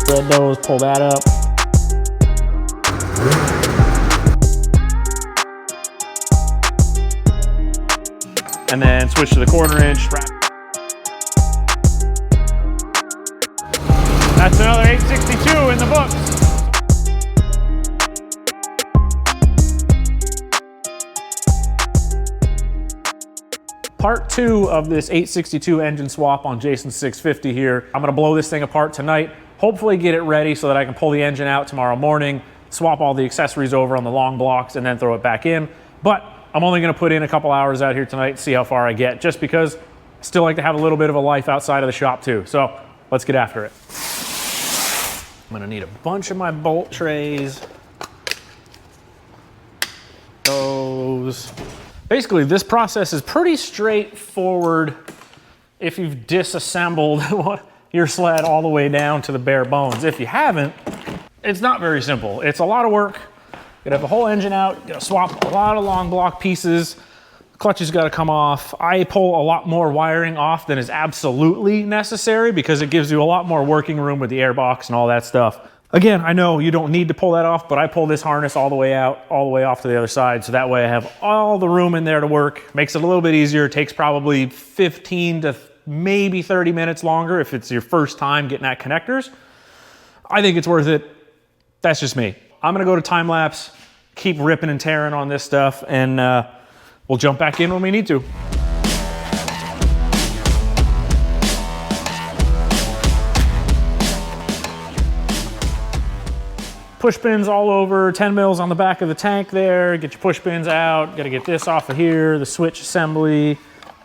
Spread those, pull that up. And then switch to the 1/4 inch. That's another 862 in the books. Part 2 of this 862 engine swap on Jason's 650 here. I'm gonna blow this thing apart tonight, hopefully get it ready so that I can pull the engine out tomorrow morning, swap all the accessories over on the long blocks, and then throw it back in. But I'm only gonna put in a couple hours out here tonight, see how far I get, just because I still like to have a little bit of a life outside of the shop too. So let's get after it. I'm gonna need a bunch of my bolt trays. Those. Basically, this process is pretty straightforward if you've disassembled your sled all the way down to the bare bones. If you haven't, it's not very simple. It's a lot of work. You gotta have the whole engine out, you gotta swap a lot of long block pieces. Clutch has gotta come off. I pull a lot more wiring off than is absolutely necessary because it gives you a lot more working room with the airbox and all that stuff. Again, I know you don't need to pull that off, but I pull this harness all the way out, all the way off to the other side, so that way I have all the room in there to work. Makes it a little bit easier. It takes probably 15 to maybe 30 minutes longer if it's your first time getting at connectors. I think it's worth it. That's just me. I'm gonna go to time lapse, keep ripping and tearing on this stuff, and we'll jump back in when we need to. Push pins all over, 10 mils on the back of the tank there. Get your push pins out. Got to get this off of here, the switch assembly.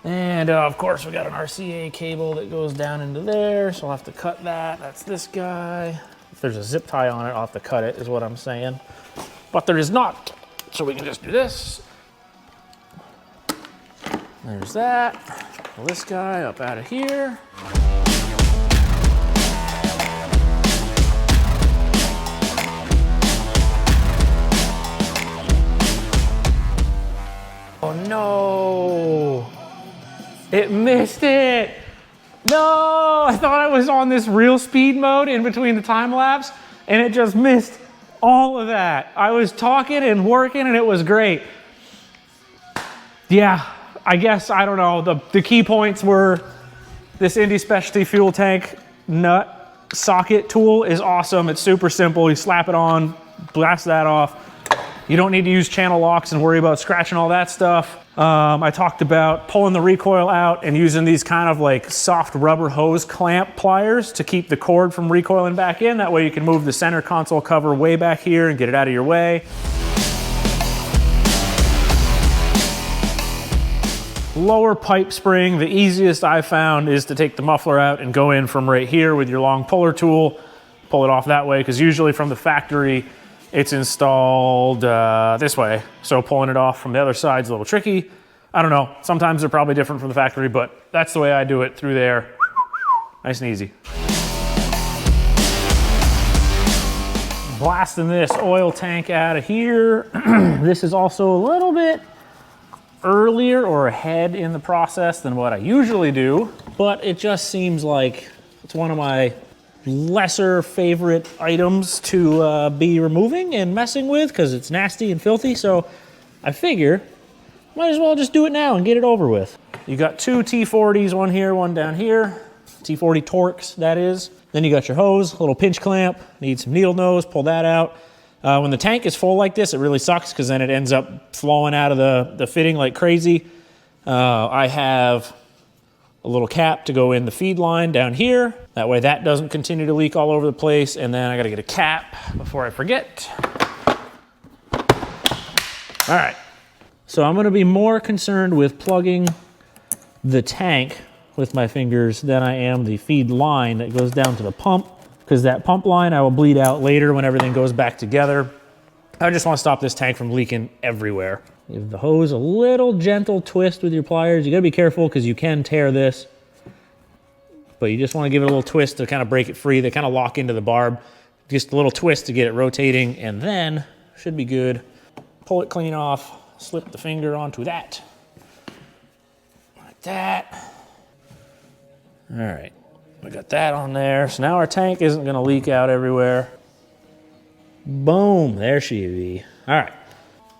And of course we got an RCA cable that goes down into there, so I'll have to cut that. That's this guy. If there's a zip tie on it, I'll have to cut it, is what I'm saying. But there is not, so we can just do this. There's that. Pull this guy up out of here. Oh no, it missed it. No, I thought I was on this real speed mode in between the time lapse and it just missed all of that. I was talking and working and it was great. Yeah, I guess, I don't know. The key points were this Indy Specialty fuel tank nut socket tool is awesome. It's super simple. You slap it on, blast that off. You don't need to use channel locks and worry about scratching all that stuff. I talked about pulling the recoil out and using these kind of like soft rubber hose clamp pliers to keep the cord from recoiling back in. That way you can move the center console cover way back here and get it out of your way. Lower pipe spring, the easiest I found is to take the muffler out and go in from right here with your long puller tool. Pull it off that way, because usually from the factory, it's installed this way, so pulling it off from the other side is a little tricky. I don't know, sometimes they're probably different from the factory, but that's the way I do it through there. Nice and easy. Blasting this oil tank out of here. This is also a little bit earlier or ahead in the process than what I usually do, but it just seems like it's one of my lesser favorite items to be removing and messing with because it's nasty and filthy. So I figure might as well just do it now and get it over with. You got two T40s, one here, one down here. T40 Torx, that is. Then you got your hose, little pinch clamp, need some needle nose, pull that out. When the tank is full like this, it really sucks because then it ends up flowing out of the fitting like crazy. I have a little cap to go in the feed line down here. That way that doesn't continue to leak all over the place. And then I gotta get a cap before I forget. All right, so I'm gonna be more concerned with plugging the tank with my fingers than I am the feed line that goes down to the pump, because that pump line I will bleed out later when everything goes back together. I just wanna stop this tank from leaking everywhere. Give the hose a little gentle twist with your pliers. You gotta be careful because you can tear this, but you just wanna give it a little twist to kind of break it free. They kind of lock into the barb. Just a little twist to get it rotating, and then should be good. Pull it clean off, slip the finger onto that. Like that. All right, We got that on there. So now our tank isn't gonna leak out everywhere. Boom, there she be. All right,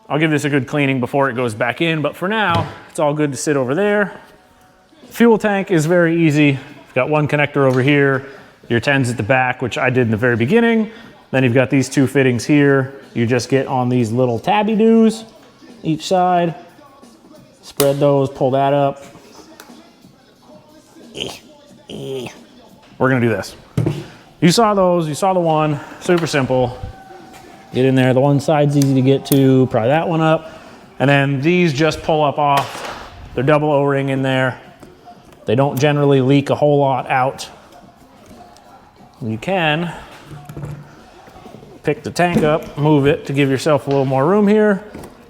I'll give this a good cleaning before it goes back in, but for now, it's all good to sit over there. Fuel tank is very easy. You've got one connector over here, your 10's at the back, which I did in the very beginning. Then you've got these two fittings here. You just get on these little tabby-doos each side. Spread those, pull that up. We're gonna do this. You saw those, you saw the one, super simple. Get in there, the one side's easy to get to, pry that one up. And then these just pull up off. They're double O-ring in there. They don't generally leak a whole lot out. You can pick the tank up, move it to give yourself a little more room here.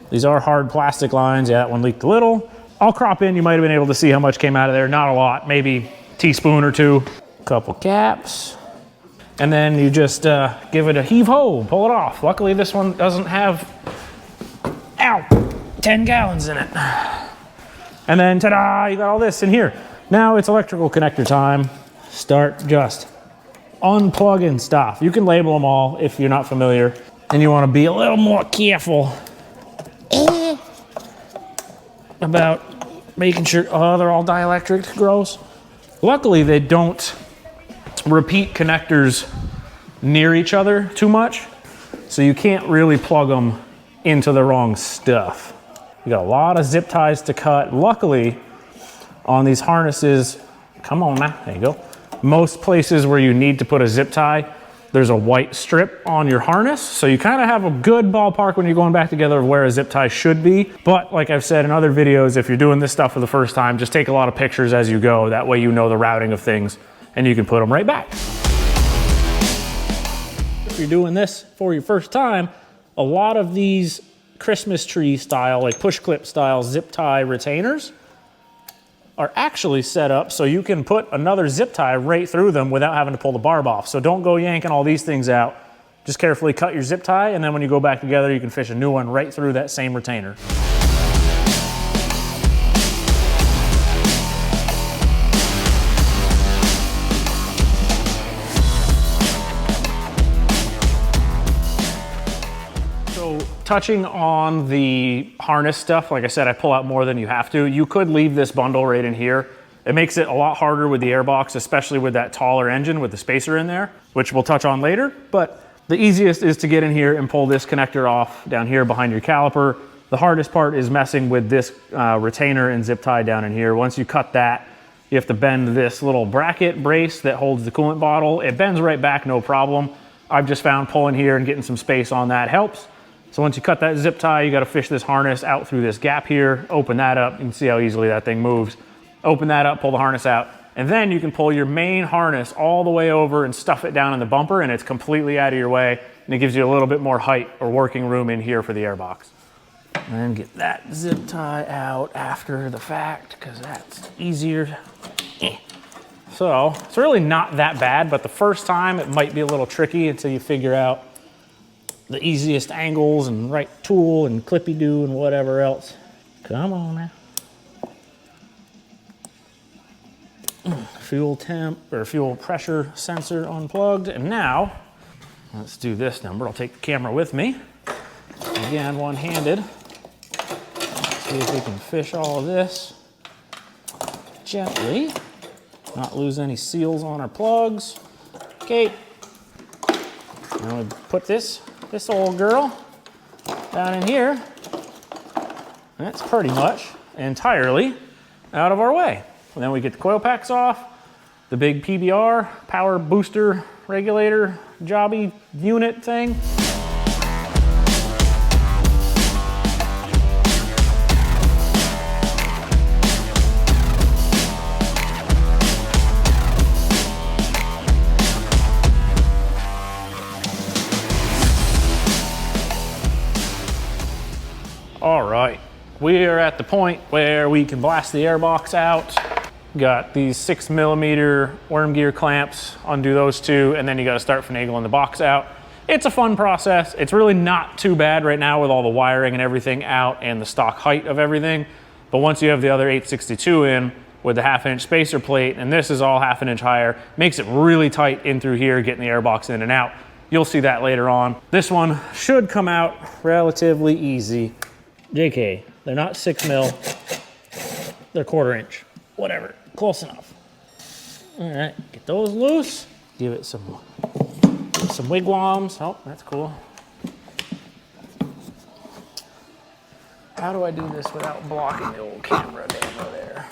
These are hard plastic lines. Yeah, that one leaked a little. I'll crop in, you might have been able to see how much came out of there. Not a lot, maybe a teaspoon or two. Couple caps. And then you just give it a heave-ho, pull it off. Luckily this one doesn't have, 10 gallons in it. And then ta-da, you got all this in here. Now it's electrical connector time. Start just unplugging stuff. You can label them all if you're not familiar. And you wanna be a little more careful about making sure, oh, they're all dielectric, gross. Luckily they don't repeat connectors near each other too much, so you can't really plug them into the wrong stuff. You got a lot of zip ties to cut. Luckily, on these harnesses, come on now, there you go. Most places where you need to put a zip tie, there's a white strip on your harness, so you kind of have a good ballpark when you're going back together of where a zip tie should be. But like I've said in other videos, if you're doing this stuff for the first time, just take a lot of pictures as you go. That way you know the routing of things and you can put them right back. If you're doing this for your first time, a lot of these Christmas tree style, like push clip style zip tie retainers are actually set up so you can put another zip tie right through them without having to pull the barb off. So don't go yanking all these things out. Just carefully cut your zip tie, and then when you go back together, you can fish a new one right through that same retainer. Touching on the harness stuff, like I said, I pull out more than you have to. You could leave this bundle right in here. It makes it a lot harder with the airbox, especially with that taller engine with the spacer in there, which we'll touch on later. But the easiest is to get in here and pull this connector off down here behind your caliper. The hardest part is messing with this retainer and zip tie down in here. Once you cut that, you have to bend this little bracket brace that holds the coolant bottle. It bends right back, no problem. I've just found pulling here and getting some space on that helps. So once you cut that zip tie, you got to fish this harness out through this gap here, open that up. You can see how easily that thing moves. Open that up, pull the harness out, and then you can pull your main harness all the way over and stuff it down in the bumper, and it's completely out of your way, and it gives you a little bit more height or working room in here for the airbox. And get that zip tie out after the fact, because that's easier. So it's really not that bad, but the first time it might be a little tricky until you figure out the easiest angles and right tool and clippy-do and whatever else. Come on now. Fuel temp or fuel pressure sensor unplugged. And now, let's do this number. I'll take the camera with me. Again, one-handed. See if we can fish all of this gently. Not lose any seals on our plugs. Okay. Now we put this old girl down in here. That's pretty much entirely out of our way. And then we get the coil packs off, the big PBR, power booster regulator, jobby unit thing. All right, we are at the point where we can blast the airbox out. Got these 6mm worm gear clamps, undo those two, and then you gotta start finagling the box out. It's a fun process. It's really not too bad right now with all the wiring and everything out and the stock height of everything. But once you have the other 862 in, with the 1/2 inch spacer plate, and this is all 1/2 inch higher. Makes it really tight in through here, getting the airbox in and out. You'll see that later on. This one should come out relatively easy. JK, they're not 6 mil, they're 1/4 inch. Whatever, close enough. All right, get those loose. Give it some wigwams. Oh, that's cool. How do I do this without blocking the old camera down there?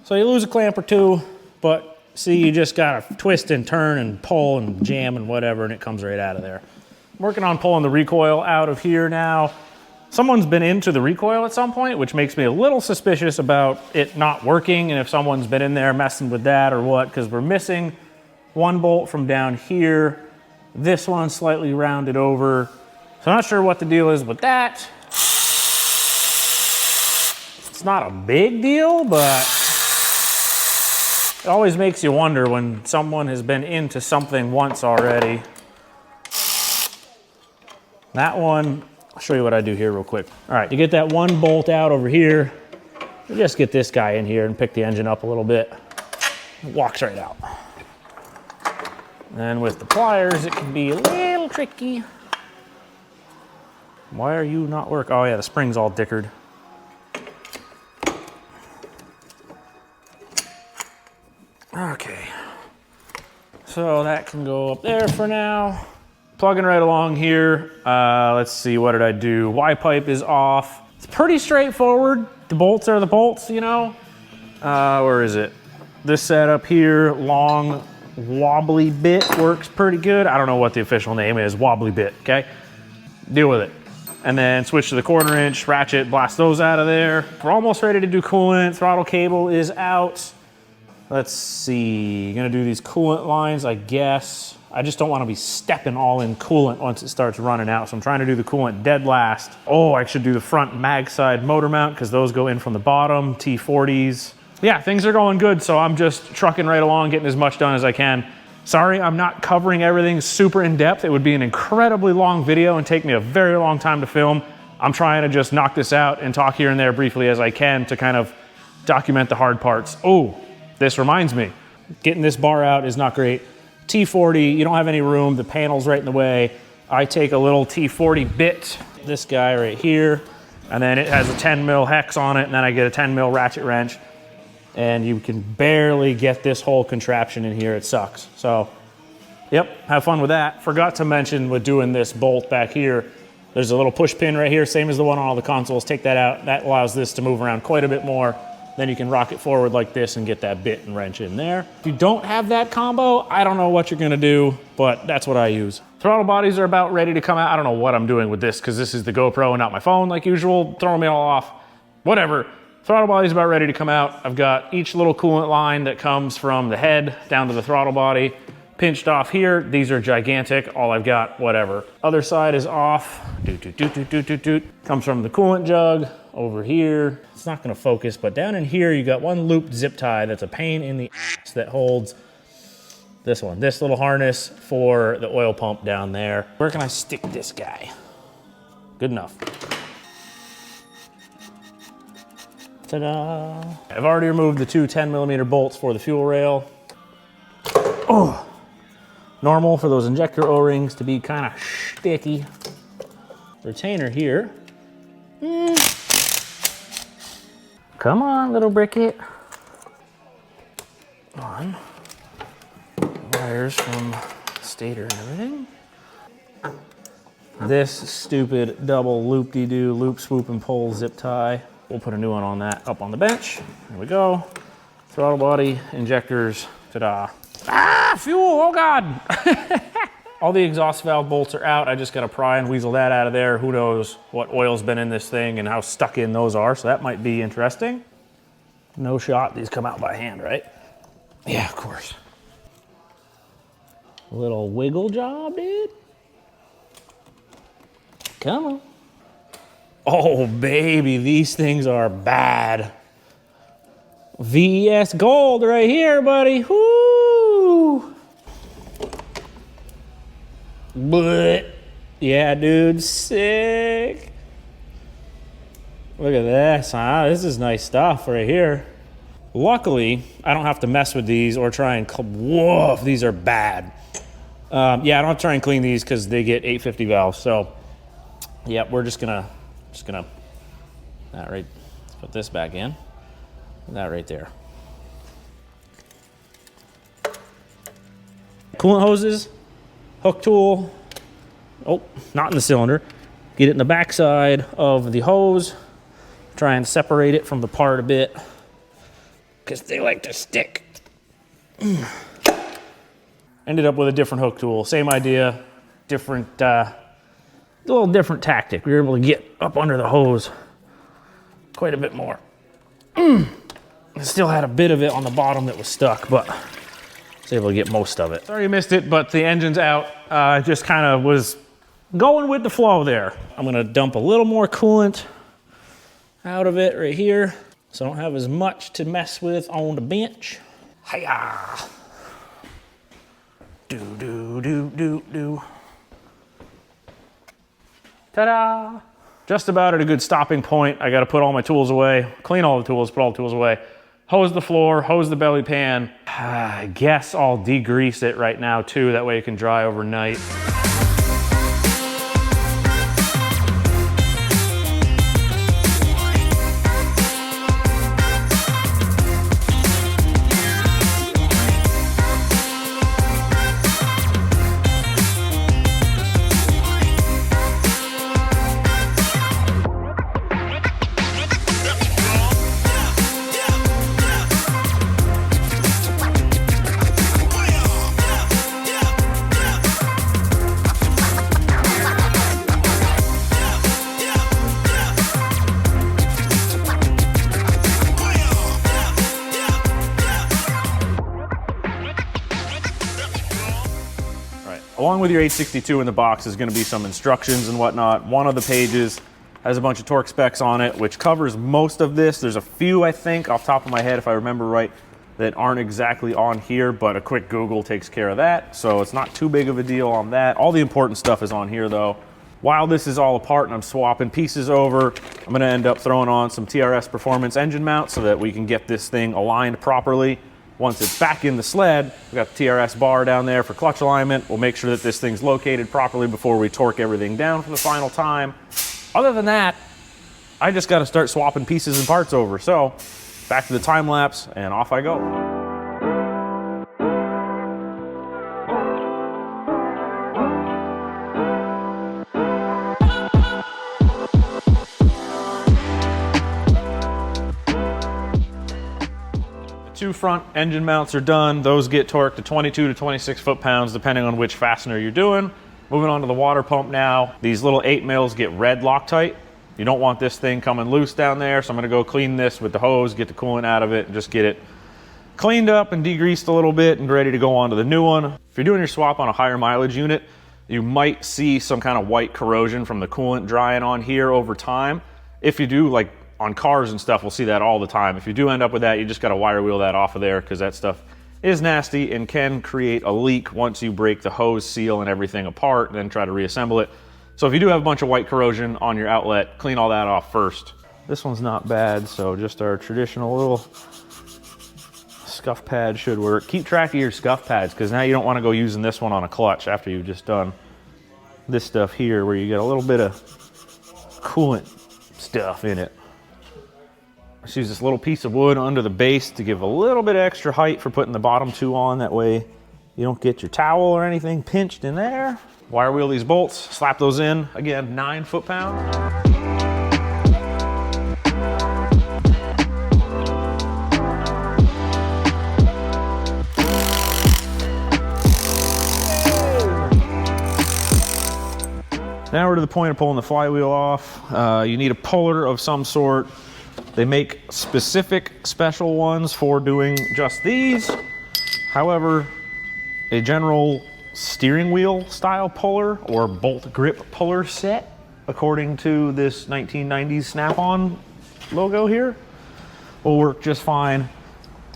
So you lose a clamp or two, but see, you just gotta twist and turn and pull and jam and whatever, and it comes right out of there. I'm working on pulling the recoil out of here now. Someone's been into the recoil at some point, which makes me a little suspicious about it not working, and if someone's been in there messing with that or what, because we're missing one bolt from down here. This one's slightly rounded over. So I'm not sure what the deal is with that. It's not a big deal, but it always makes you wonder when someone has been into something once already. That one, I'll show you what I do here real quick. All right, you get that one bolt out over here. You just get this guy in here and pick the engine up a little bit. It walks right out. And with the pliers, it can be a little tricky. Why are you not working? Oh yeah, the spring's all dickered. Okay, so that can go up there for now. Plugging right along here. Let's see, what did I do? Y-pipe is off. It's pretty straightforward. The bolts are the bolts, you know? Where is it? This setup here, long wobbly bit, works pretty good. I don't know what the official name is, wobbly bit, okay? Deal with it. And then switch to the 1/4 inch, ratchet, blast those out of there. We're almost ready to do coolant. Throttle cable is out. Let's see, gonna do these coolant lines, I guess. I just don't wanna be stepping all in coolant once it starts running out, so I'm trying to do the coolant dead last. Oh, I should do the front mag side motor mount because those go in from the bottom, T40s. Yeah, things are going good, so I'm just trucking right along, getting as much done as I can. Sorry, I'm not covering everything super in depth. It would be an incredibly long video and take me a very long time to film. I'm trying to just knock this out and talk here and there briefly as I can to kind of document the hard parts. Oh, this reminds me, getting this bar out is not great. T40, you don't have any room, the panel's right in the way. I take a little T40 bit, this guy right here, and then it has a 10 mil hex on it, and then I get a 10 mil ratchet wrench, and you can barely get this whole contraption in here, it sucks. So, yep, have fun with that. Forgot to mention with doing this bolt back here, there's a little push pin right here, same as the one on all the consoles. Take that out, that allows this to move around quite a bit more. Then you can rock it forward like this and get that bit and wrench in there. If you don't have that combo, I don't know what you're gonna do, but that's what I use. Throttle bodies are about ready to come out. I don't know what I'm doing with this because this is the GoPro and not my phone like usual, throwing me all off. Whatever. Throttle body's about ready to come out. I've got each little coolant line that comes from the head down to the throttle body pinched off here. These are gigantic. All I've got, whatever. Other side is off. Doot, doot, doot, doot, doot, doot, doot. Comes from the coolant jug over here. It's not gonna focus, but down in here, you got one looped zip tie that's a pain in the ass that holds this one, this little harness for the oil pump down there. Where can I stick this guy? Good enough. Ta-da! I've already removed the two 10mm bolts for the fuel rail. Oh! Normal for those injector O-rings to be kind of sticky. Retainer here. Come on, little bricket. On. Wires from stator and everything. This stupid double loop-de-doo, loop, swoop, and pull zip tie. We'll put a new one on that up on the bench. There we go. Throttle body, injectors, ta-da. Ah, fuel, oh God. All the exhaust valve bolts are out. I just gotta pry and weasel that out of there. Who knows what oil's been in this thing and how stuck in those are, so that might be interesting. No shot, these come out by hand, right? Yeah, of course. A little wiggle job, dude. Come on. Oh, baby, these things are bad. VES gold right here, buddy. Woo! But Yeah, dude, sick. Look at this, huh? This is nice stuff right here. Luckily, I don't have to mess with these or try and, whoa, these are bad. Yeah, I don't have to try and clean these because they get 850 valves. So, yeah, we're just gonna, that right, let's put this back in. That right there. Coolant hoses, hook tool. Oh, not in the cylinder. Get it in the backside of the hose. Try and separate it from the part a bit because they like to stick. Ended up with a different hook tool. Same idea, different, a little different tactic. We were able to get up under the hose quite a bit more. Still had a bit of it on the bottom that was stuck, but I was able to get most of it. Sorry you missed it, but the engine's out. Just kind of was going with the flow there. I'm gonna dump a little more coolant out of it right here, so I don't have as much to mess with on the bench. Hiya! Do, do, do, do, do. Ta-da! Just about at a good stopping point. I gotta put all my tools away, clean all the tools, put all the tools away, hose the floor, hose the belly pan. I guess I'll degrease it right now too, that way it can dry overnight. Along with your 862 in the box is going to be some instructions and whatnot. One of the pages has a bunch of torque specs on it, which covers most of this. There's a few, I think, off the top of my head, if I remember right, that aren't exactly on here, but a quick Google takes care of that. So it's not too big of a deal on that. All the important stuff is on here though. While this is all apart and I'm swapping pieces over, I'm going to end up throwing on some TRS Performance engine mounts so that we can get this thing aligned properly. Once it's back in the sled, we've got the TRS bar down there for clutch alignment. We'll make sure that this thing's located properly before we torque everything down for the final time. Other than that, I just got to start swapping pieces and parts over. So back to the time lapse and off I go. Two front engine mounts are done. Those get torqued to 22 to 26 foot-pounds depending on which fastener you're doing. Moving on to the water pump now. These little 8 mils get red Loctite. You don't want this thing coming loose down there, so I'm gonna go clean this with the hose, get the coolant out of it, and just get it cleaned up and degreased a little bit and ready to go on to the new one. If you're doing your swap on a higher mileage unit, you might see some kind of white corrosion from the coolant drying on here over time. If you do, like on cars and stuff, we'll see that all the time. If you do end up with that, you just gotta wire wheel that off of there because that stuff is nasty and can create a leak once you break the hose seal and everything apart and then try to reassemble it. So if you do have a bunch of white corrosion on your outlet, clean all that off first. This one's not bad, so just our traditional little scuff pad should work. Keep track of your scuff pads because now you don't wanna go using this one on a clutch after you've just done this stuff here where you get a little bit of coolant stuff in it. Just use this little piece of wood under the base to give a little bit of extra height for putting the bottom two on. That way you don't get your towel or anything pinched in there. Wire wheel these bolts, slap those in. Again, 9 foot-pounds. Now we're to the point of pulling the flywheel off. You need a puller of some sort. They make specific special ones for doing just these. However, a general steering wheel style puller or bolt grip puller set, according to this 1990s Snap-on logo here, will work just fine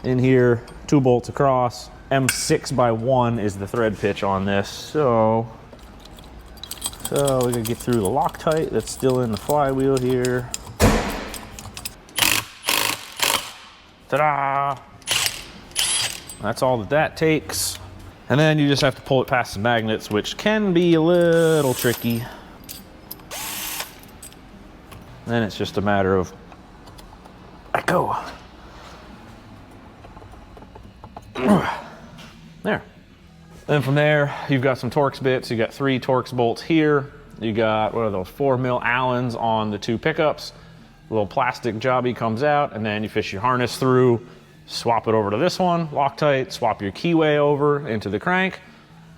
in here. 2 bolts across. M6 by 1 is the thread pitch on this, so So we're gonna get through the Loctite that's still in the flywheel here. Ta-da! That's all that takes. And then you just have to pull it past the magnets, which can be a little tricky. Then it's just a matter of let go. There. Then from there, you've got some Torx bits. You got 3 Torx bolts here. You got, what are those, 4mm Allens on the 2 pickups. A little plastic jobby comes out, and then you fish your harness through, swap it over to this one, Loctite, swap your keyway over into the crank,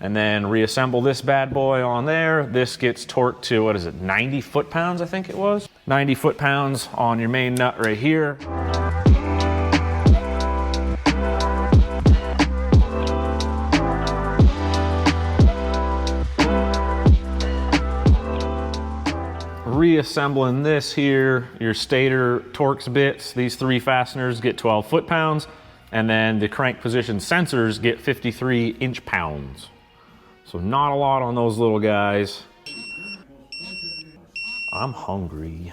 and then reassemble this bad boy on there. This gets torqued to, what is it, 90 foot-pounds, I think it was? 90 foot-pounds on your main nut right here. Reassembling this here, your stator Torx bits, these 3 fasteners get 12 foot-pounds, and then the crank position sensors get 53 inch-pounds. So not a lot on those little guys. I'm hungry.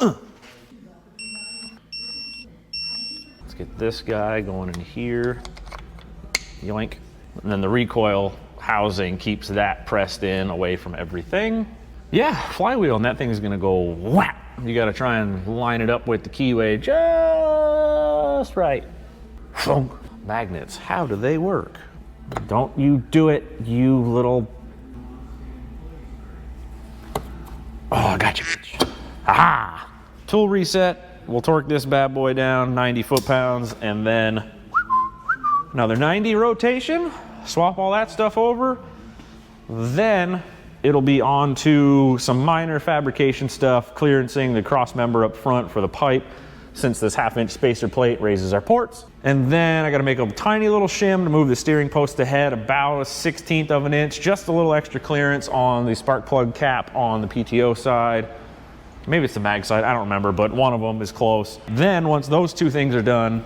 Let's get this guy going in here. Yoink. And then the recoil housing keeps that pressed in away from everything. Yeah, flywheel, and that thing is gonna go whap. You gotta try and line it up with the keyway just right. Magnets, how do they work? Don't you do it, you little... Oh, I got you, bitch. Aha! Tool reset, we'll torque this bad boy down 90 foot-pounds, and then another 90 rotation, swap all that stuff over, then it'll be on to some minor fabrication stuff, clearancing the cross member up front for the pipe, since this 1/2-inch spacer plate raises our ports. And then I gotta make a tiny little shim to move the steering post ahead about a 1/16 of an inch, just a little extra clearance on the spark plug cap on the PTO side. Maybe it's the mag side, I don't remember, but one of them is close. Then once those 2 things are done,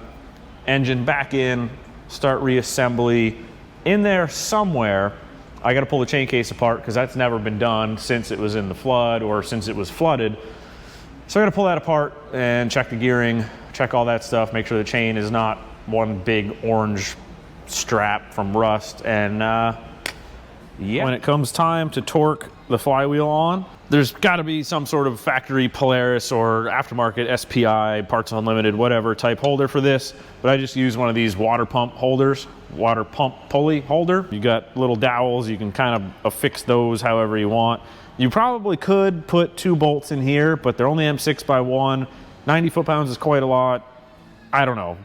engine back in, start reassembly. In there somewhere, I gotta pull the chain case apart because that's never been done since it was in the flood or since it was flooded. So I gotta pull that apart and check the gearing, check all that stuff, make sure the chain is not one big orange strap from rust. And yeah, when it comes time to torque the flywheel on, there's gotta be some sort of factory Polaris or aftermarket SPI, Parts Unlimited, whatever type holder for this. But I just use one of these water pump holders, water pump pulley holder. You got little dowels, you can kind of affix those however you want. You probably could put 2 bolts in here, but they're only M6x1. 90 foot-pounds is quite a lot. I don't know,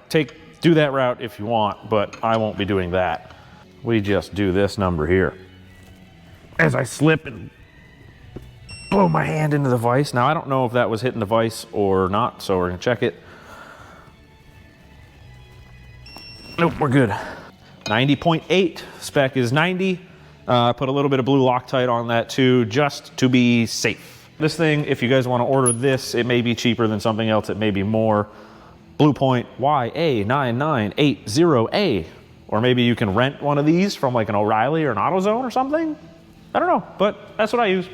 do that route if you want, but I won't be doing that. We just do this number here. As I slip and blow my hand into the vise. Now I don't know if that was hitting the vise or not, so we're gonna check it. Nope, we're good. 90.8, spec is 90. Put a little bit of blue Loctite on that too, just to be safe. This thing, if you guys want to order this, it may be cheaper than something else, it may be more. Blue Point YA9980A. Or maybe you can rent one of these from like an O'Reilly or an AutoZone or something. I don't know, but that's what I use.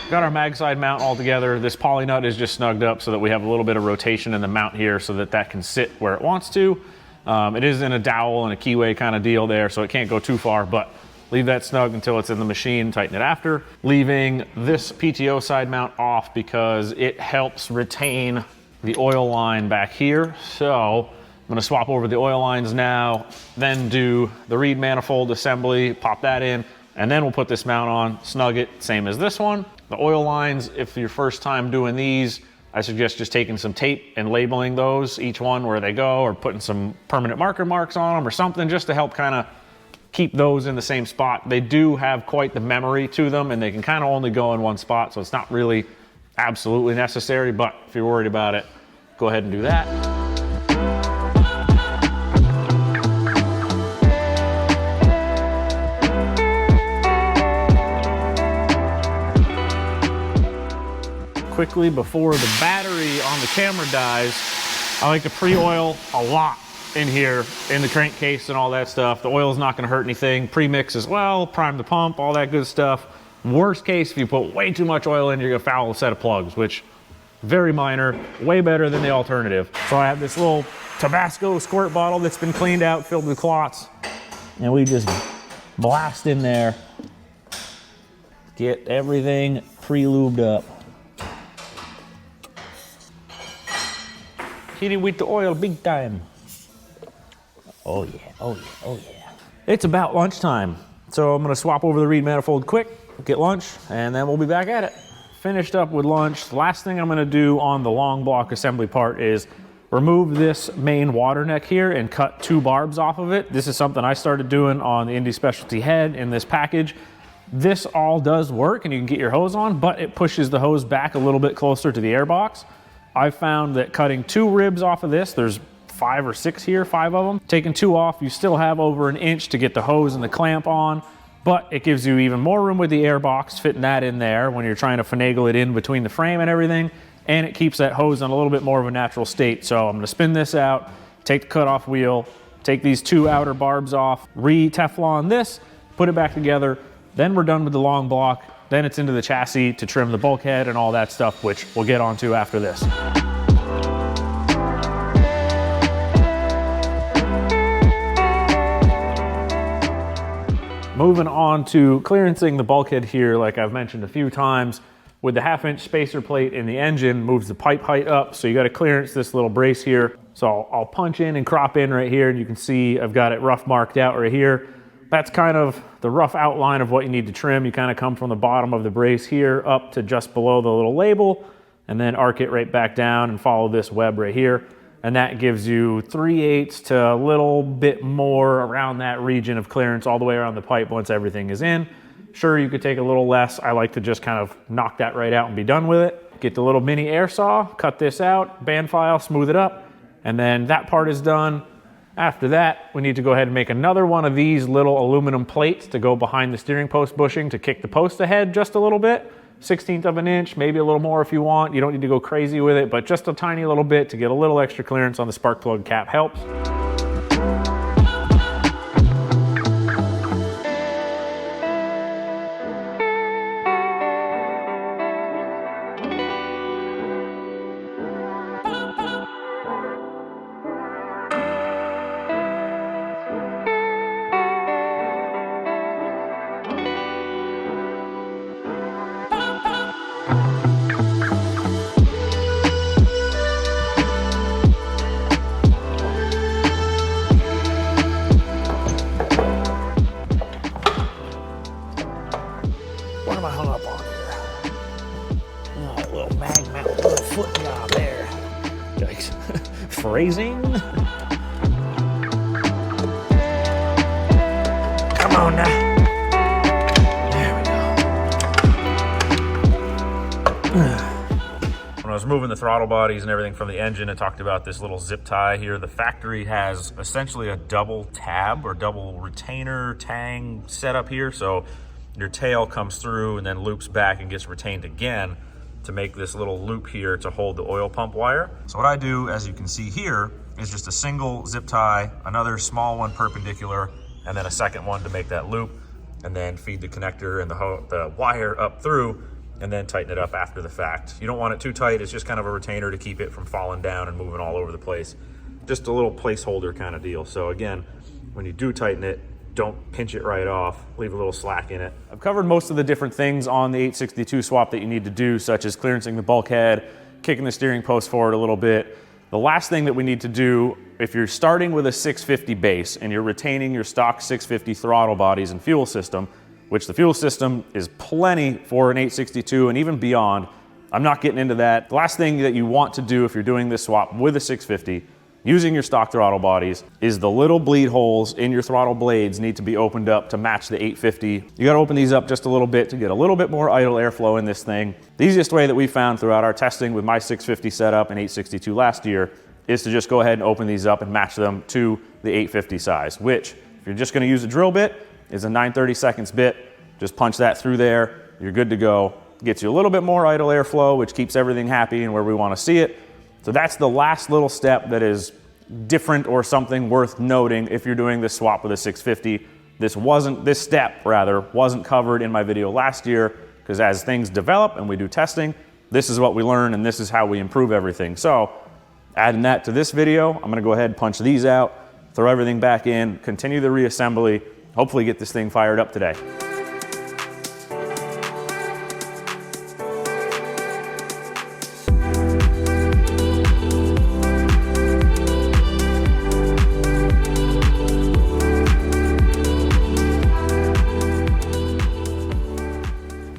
Got our mag side mount all together. This poly nut is just snugged up so that we have a little bit of rotation in the mount here so that that can sit where it wants to. It is in a dowel and a keyway kind of deal there, so it can't go too far, but leave that snug until it's in the machine, tighten it after. Leaving this PTO side mount off because it helps retain the oil line back here. So I'm gonna swap over the oil lines now, then do the reed manifold assembly, pop that in, and then we'll put this mount on, snug it, same as this one. The oil lines, if your first time doing these, I suggest just taking some tape and labeling those, each one where they go, or putting some permanent marker marks on them or something just to help kind of keep those in the same spot. They do have quite the memory to them and they can kind of only go in one spot, so it's not really absolutely necessary, but if you're worried about it, go ahead and do that. quickly before the battery on the camera dies, I like to pre-oil a lot in here in the crankcase and all that stuff. The oil's not gonna hurt anything. Pre-mix as well, prime the pump, all that good stuff. Worst case, if you put way too much oil in, you're gonna foul a set of plugs, which very minor, way better than the alternative. So I have this little Tabasco squirt bottle that's been cleaned out, filled with clots, and we just blast in there. Get everything pre-lubed up. Hit it with the oil big time. Oh yeah, oh yeah, oh yeah. It's about lunchtime, so I'm gonna swap over the reed manifold quick, get lunch, and then we'll be back at it. Finished up with lunch. The last thing I'm gonna do on the long block assembly part is remove this main water neck here and cut 2 barbs off of it. This is something I started doing on the Indy Specialty head in this package. This all does work and you can get your hose on, but it pushes the hose back a little bit closer to the air box. I found that cutting 2 ribs off of this, there's 5 or 6 here, 5 of them. Taking 2 off, you still have over 1 inch to get the hose and the clamp on, but it gives you even more room with the air box, fitting that in there when you're trying to finagle it in between the frame and everything, and it keeps that hose in a little bit more of a natural state. So I'm gonna spin this out, take the cutoff wheel, take these 2 outer barbs off, re-Teflon this, put it back together, then we're done with the long block, then it's into the chassis to trim the bulkhead and all that stuff, which we'll get onto after this. Moving on to clearancing the bulkhead here, like I've mentioned a few times, with the 1/2 inch spacer plate in the engine, moves the pipe height up, so you gotta clearance this little brace here. So I'll punch in and crop in right here, and you can see I've got it rough marked out right here. That's kind of the rough outline of what you need to trim. You kind of come from the bottom of the brace here up to just below the little label, and then arc it right back down and follow this web right here. And that gives you 3/8 to a little bit more around that region of clearance all the way around the pipe once everything is in. Sure, you could take a little less. I like to just kind of knock that right out and be done with it. Get the little mini air saw, cut this out, band file, smooth it up, and then that part is done. After that, we need to go ahead and make another one of these little aluminum plates to go behind the steering post bushing to kick the post ahead just a little bit. 1/16 of an inch, maybe a little more if you want. You don't need to go crazy with it, but just a tiny little bit to get a little extra clearance on the spark plug cap helps. What am I hung up on here? Oh, little mag mount, little foot job there. Yikes. Phrasing. Come on now. There we go. When I was moving the throttle bodies and everything from the engine, I talked about this little zip tie here. The factory has essentially a double tab or double retainer tang setup here. So your tail comes through and then loops back and gets retained again to make this little loop here to hold the oil pump wire. So what I do, as you can see here, is just a single zip tie, another small one perpendicular, and then a second one to make that loop, and then feed the connector and the wire up through, and then tighten it up after the fact. You don't want it too tight. It's just kind of a retainer to keep it from falling down and moving all over the place. Just a little placeholder kind of deal. So again, when you do tighten it, don't pinch it right off, leave a little slack in it. I've covered most of the different things on the 862 swap that you need to do, such as clearancing the bulkhead, kicking the steering post forward a little bit. The last thing that we need to do, if you're starting with a 650 base and you're retaining your stock 650 throttle bodies and fuel system, which the fuel system is plenty for an 862 and even beyond, I'm not getting into that. The last thing that you want to do if you're doing this swap with a 650 using your stock throttle bodies is the little bleed holes in your throttle blades need to be opened up to match the 850. You gotta open these up just a little bit to get a little bit more idle airflow in this thing. The easiest way that we found throughout our testing with my 650 setup and 862 last year is to just go ahead and open these up and match them to the 850 size, which if you're just gonna use a drill bit, is a 9/32 bit. Just punch that through there, you're good to go. gets you a little bit more idle airflow, which keeps everything happy and where we want to see it. So that's the last little step that is different or something worth noting if you're doing this swap with a 650. This step wasn't covered in my video last year, because as things develop and we do testing, this is what we learn and this is how we improve everything. So adding that to this video, I'm gonna go ahead and punch these out, throw everything back in, continue the reassembly, hopefully get this thing fired up today.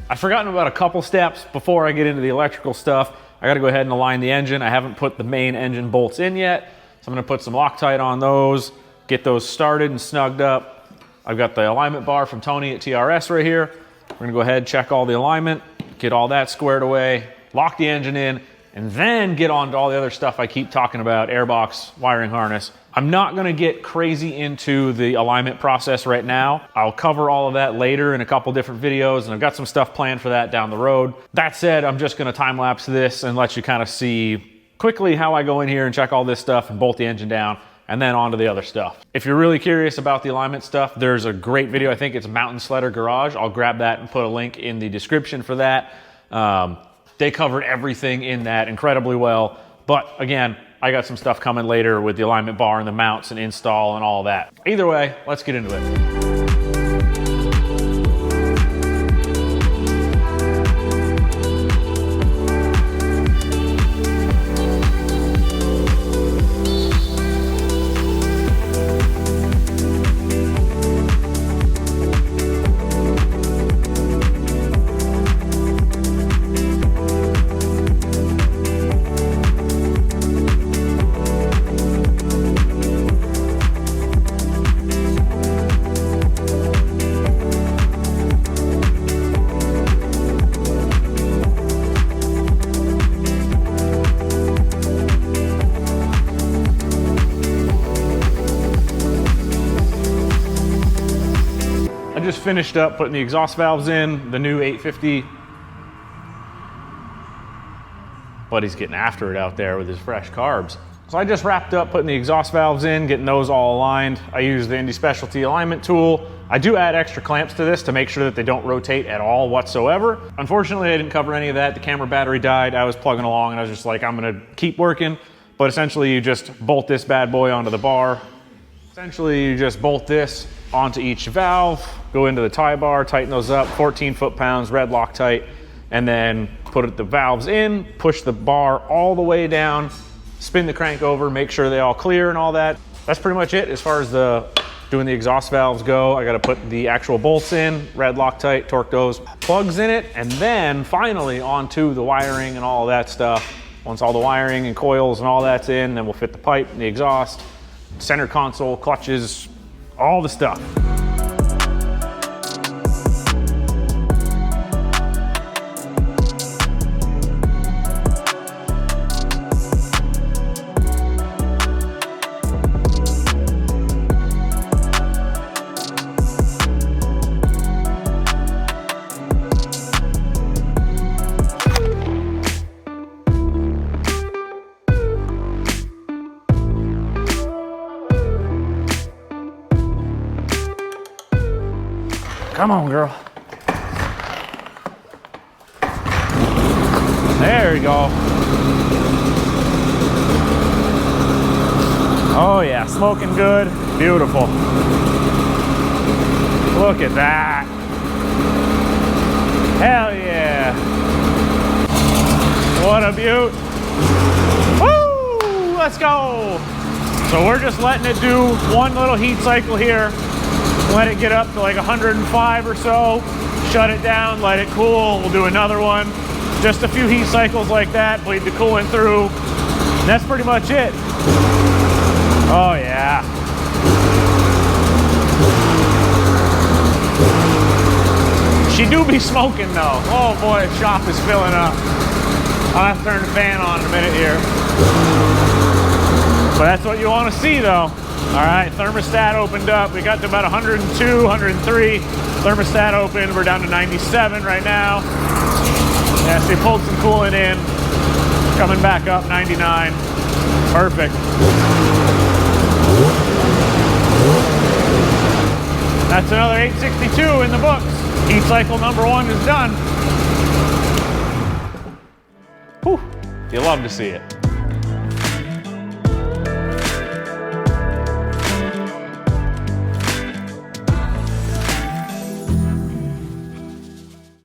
I've forgotten about a couple steps before I get into the electrical stuff. I gotta go ahead and align the engine. I haven't put the main engine bolts in yet, so I'm gonna put some Loctite on those, get those started and snugged up. I've got the alignment bar from Tony at TRS right here. We're gonna go ahead, check all the alignment, get all that squared away, lock the engine in, and then get on to all the other stuff I keep talking about, airbox, wiring harness. I'm not gonna get crazy into the alignment process right now. I'll cover all of that later in a couple different videos, and I've got some stuff planned for that down the road. That said, I'm just gonna time lapse this and let you kind of see quickly how I go in here and check all this stuff and bolt the engine down, and then on to the other stuff. If you're really curious about the alignment stuff, there's a great video, I think it's Mountain Sledder Garage. I'll grab that and put a link in the description for that. They covered everything in that incredibly well. But again, I got some stuff coming later with the alignment bar and the mounts and install and all that. Either way, let's get into it. Just finished up putting the exhaust valves in, the new 850. Buddy's getting after it out there with his fresh carbs. So I just wrapped up putting the exhaust valves in, getting those all aligned. I use the Indy Specialty alignment tool. I do add extra clamps to this to make sure that they don't rotate at all whatsoever. Unfortunately, I didn't cover any of that. The camera battery died. I was plugging along and I was just like, I'm gonna keep working. But essentially you just bolt this bad boy onto the bar. Essentially you just bolt this onto each valve, go into the tie bar, tighten those up, 14 foot-pounds, red Loctite, and then put the valves in, push the bar all the way down, spin the crank over, make sure they all clear and all that. That's pretty much it as far as doing the exhaust valves go. I gotta put the actual bolts in, red Loctite, torque those, plugs in it, and then finally onto the wiring and all that stuff. Once all the wiring and coils and all that's in, then we'll fit the pipe and the exhaust, center console, clutches, all the stuff. Come on, girl. There you go. Oh yeah, smoking good. Beautiful. Look at that. Hell yeah. What a beaut. Woo! Let's go. So we're just letting it do one little heat cycle here. Let it get up to like 105 or so, shut it down, let it cool, we'll do another one. Just a few heat cycles like that, bleed the coolant through. And that's pretty much it. Oh yeah. She do be smoking though. Oh boy, the shop is filling up. I'll have to turn the fan on in a minute here. But that's what you want to see though. All right, thermostat opened up. We got to about 102, 103. Thermostat open, we're down to 97 right now. Yeah, so you pulled some coolant in. Coming back up, 99. Perfect. That's another 862 in the books. Heat cycle number 1 is done. Whew, you love to see it.